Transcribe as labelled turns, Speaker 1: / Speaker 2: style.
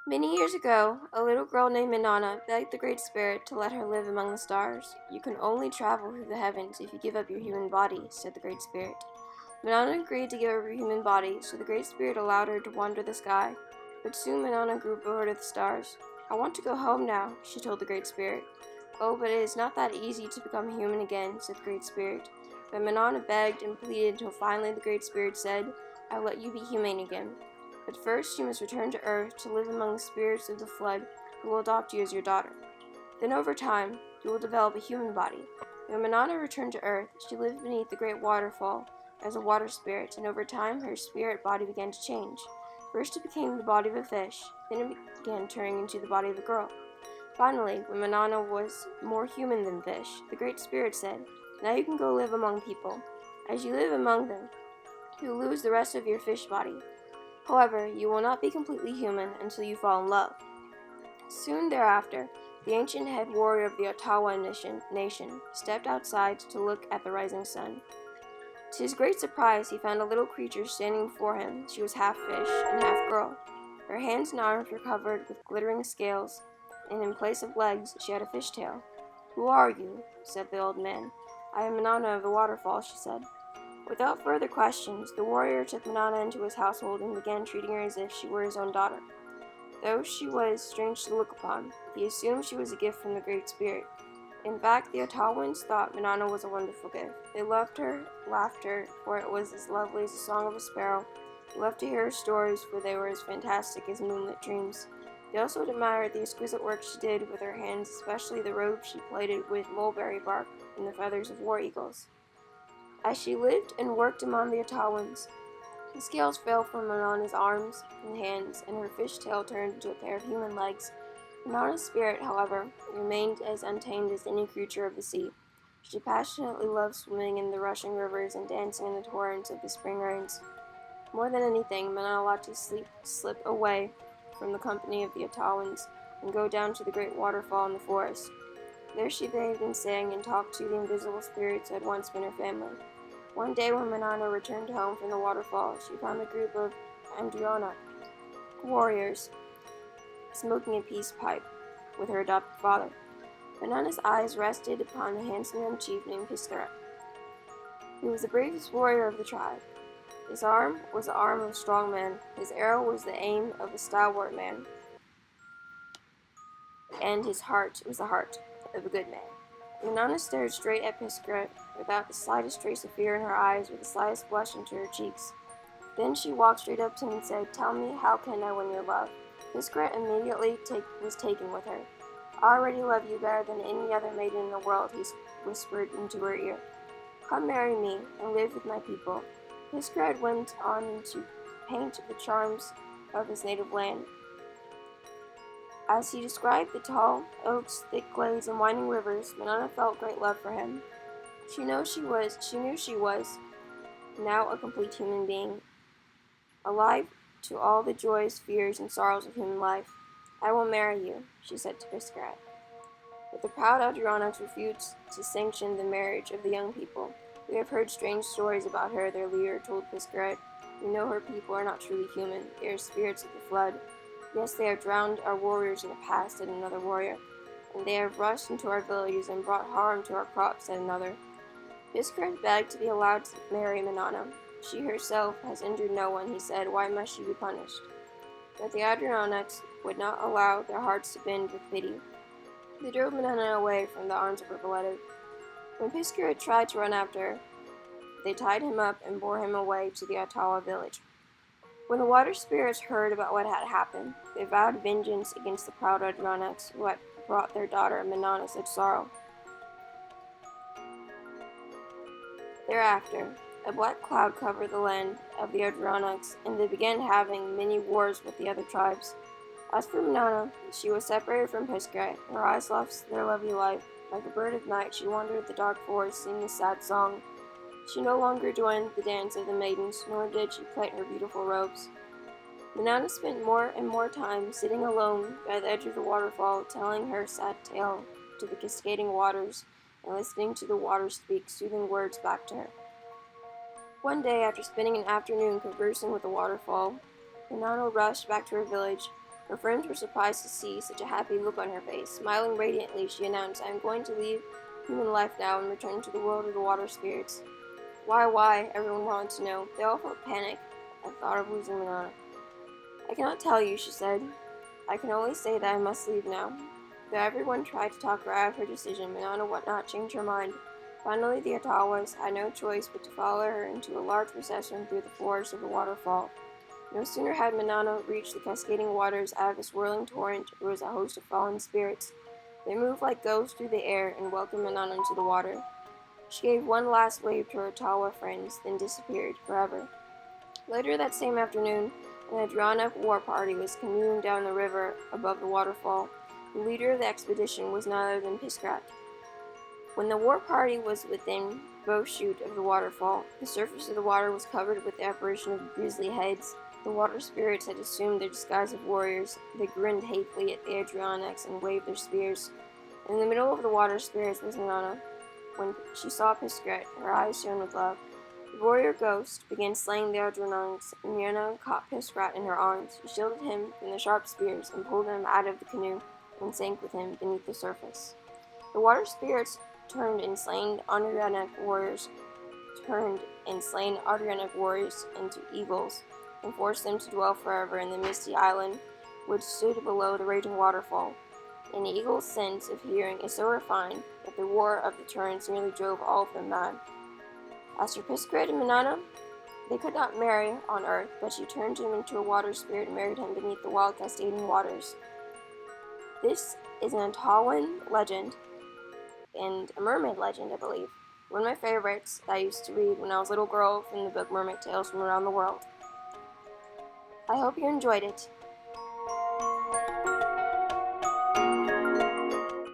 Speaker 1: Many years ago, a little girl named Menana begged the Great Spirit to let her live among the stars. "You can only travel through the heavens if you give up your human body," said the Great Spirit. Menana agreed to give up her human body, so the Great Spirit allowed her to wander the sky. But soon Menana grew bored of the stars. "I want to go home now," she told the Great Spirit. "Oh, but it is not that easy to become human again," said the Great Spirit. But Menana begged and pleaded until finally the Great Spirit said, "I'll let you be human again. But first you must return to Earth to live among the spirits of the flood who will adopt you as your daughter. Then over time, you will develop a human body." When Menana returned to Earth, she lived beneath the great waterfall as a water spirit, and over time her spirit body began to change. First it became the body of a fish, then it began turning into the body of a girl. Finally, when Menana was more human than fish, the Great Spirit said, "Now you can go live among people. As you live among them, you will lose the rest of your fish body. However, you will not be completely human until you fall in love." Soon thereafter, the ancient head warrior of the Ottawa nation stepped outside to look at the rising sun. To his great surprise, he found a little creature standing before him. She was half fish and half girl. Her hands and arms were covered with glittering scales, and in place of legs, she had a fish tail. "Who are you?" said the old man. "I am Menana of the Waterfall," she said. Without further questions, the warrior took Menana into his household and began treating her as if she were his own daughter. Though she was strange to look upon, he assumed she was a gift from the Great Spirit. In fact, the Ottawans thought Menana was a wonderful gift. They loved her laughter, for it was as lovely as the song of a sparrow. They loved to hear her stories, for they were as fantastic as moonlit dreams. They also admired the exquisite work she did with her hands, especially the robe she plaited with mulberry bark and the feathers of war eagles. As she lived and worked among the Ottawans, the scales fell from Menana's arms and hands, and her fish tail turned into a pair of human legs. Menana's spirit, however, remained as untamed as any creature of the sea. She passionately loved swimming in the rushing rivers and dancing in the torrents of the spring rains. More than anything, Menana liked to slip away from the company of the Ottawans and go down to the great waterfall in the forest. There she bathed and sang and talked to the invisible spirits who had once been her family. One day when Menana returned home from the waterfall, she found a group of Adirondack warriors smoking a peace pipe with her adopted father. Menana's eyes rested upon a handsome young chief named Piskaret. He was the bravest warrior of the tribe. His arm was the arm of a strong man, his arrow was the aim of a stalwart man, and his heart was the heart of a good man. Menana stared straight at Piskaret without the slightest trace of fear in her eyes or the slightest blush into her cheeks. Then she walked straight up to him and said, "Tell me, how can I win your love?" Piskaret immediately was taken with her. "I already love you better than any other maiden in the world," he whispered into her ear. "Come marry me and live with my people." Piskaret went on to paint the charms of his native land. As he described the tall oaks, thick glades, and winding rivers, Menana felt great love for him. She knew she was now a complete human being, alive to all the joys, fears, and sorrows of human life. "I will marry you," she said to Piskaret. But the proud Adirondacks refused to sanction the marriage of the young people. "We have heard strange stories about her," their leader told Piskaret. "We know her people are not truly human. They are spirits of the flood. Yes, they have drowned our warriors in the past," said another warrior. "And they have rushed into our villages and brought harm to our crops," said another. Piskaret begged to be allowed to marry Menana. "She herself has injured no one," he said. "Why must she be punished?" But the Adirondacks would not allow their hearts to bend with pity. They drove Menana away from the arms of her beloved. When Piskaret tried to run after her, they tied him up and bore him away to the Ottawa village. When the water spirits heard about what had happened, they vowed vengeance against the proud Adirondacks who had brought their daughter Menana such sorrow. Thereafter, a black cloud covered the land of the Adirondacks, and they began having many wars with the other tribes. As for Menana, she was separated from Piskaret. Her eyes lost their lovely light. Like a bird of night, she wandered the dark forest, singing a sad song. She no longer joined the dance of the maidens, nor did she plait her beautiful robes. Menana spent more and more time sitting alone by the edge of the waterfall, telling her sad tale to the cascading waters and listening to the water speak soothing words back to her. One day, after spending an afternoon conversing with the waterfall, Menana rushed back to her village. Her friends were surprised to see such a happy look on her face. Smiling radiantly, she announced, "I am going to leave human life now and return to the world of the water spirits." Why? Everyone wanted to know. They all felt panic at the thought of losing Menana. "I cannot tell you," she said. "I can only say that I must leave now." Though everyone tried to talk her out of her decision, Menana would not change her mind. Finally, the Ottawas had no choice but to follow her into a large procession through the forest of the Waterfall. No sooner had Menana reached the cascading waters, out of the swirling torrent rose a host of fallen spirits. They moved like ghosts through the air and welcomed Menana into the water. She gave one last wave to her Ottawa friends, then disappeared forever. Later that same afternoon, an Adirondack war party was canoeing down the river above the waterfall. The leader of the expedition was none other than Piskrat. When the war party was within bowshot of the waterfall, the surface of the water was covered with the apparition of grisly heads. The water spirits had assumed the disguise of warriors. They grinned hatefully at the Adirondacks and waved their spears. In the middle of the water spirits was Menana. When she saw Piskrat, her eyes shone with love. The warrior ghost began slaying the Adirondacks, and Menana caught Piskrat in her arms. She shielded him from the sharp spears and pulled him out of the canoe and sank with him beneath the surface. The water spirits turned and slain Adirondack warriors into eagles, and forced them to dwell forever in the misty island which stood below the raging waterfall. An eagle's sense of hearing is so refined that the roar of the torrents nearly drove all of them mad. As for Piskrat and Menana, they could not marry on earth, but she turned him into a water spirit and married him beneath the wild cascading waters. This is an Ottawan legend and a mermaid legend, I believe. One of my favorites that I used to read when I was a little girl from the book Mermaid Tales from Around the World. I hope you enjoyed it.